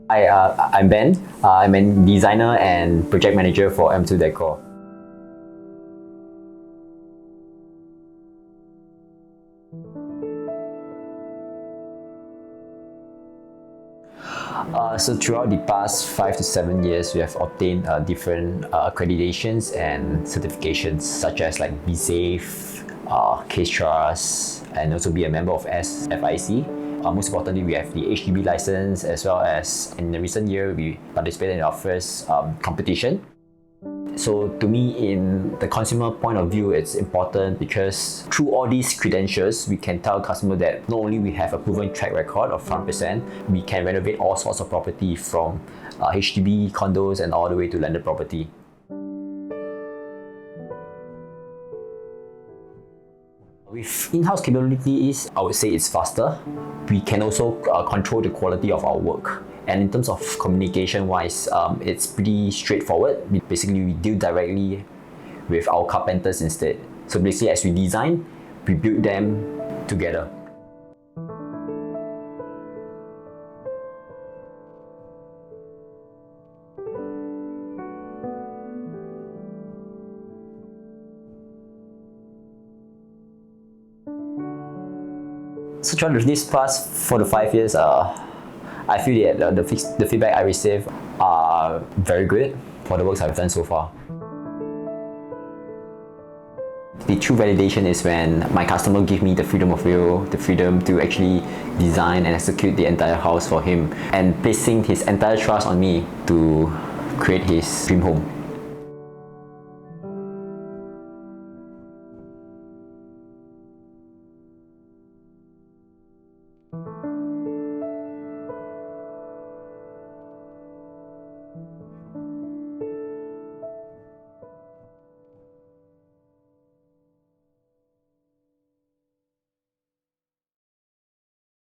I'm Ben. I'm a designer and project manager for M2 Decor. So throughout the past 5 to 7 years, we have obtained different accreditations and certifications such as like Be Safe, Case Trust, and also be a member of SFIC. Most importantly, we have the HDB license, as well as in the recent year, we participated in our first competition. So to me, in the consumer point of view, it's important because through all these credentials, we can tell customer that not only we have a proven track record of 100%, we can renovate all sorts of property from HDB, condos, and all the way to landed property. With in-house capabilities, I would say it's faster. We can also control the quality of our work. And in terms of communication-wise, it's pretty straightforward. Basically, we deal directly with our carpenters instead. So basically, as we design, we build them together. So throughout these past 4 to 5 years, I feel that the feedback I receive are very good for the works I've done so far. The true validation is when my customer gives me the freedom of will, the freedom to actually design and execute the entire house for him, and placing his entire trust on me to create his dream home.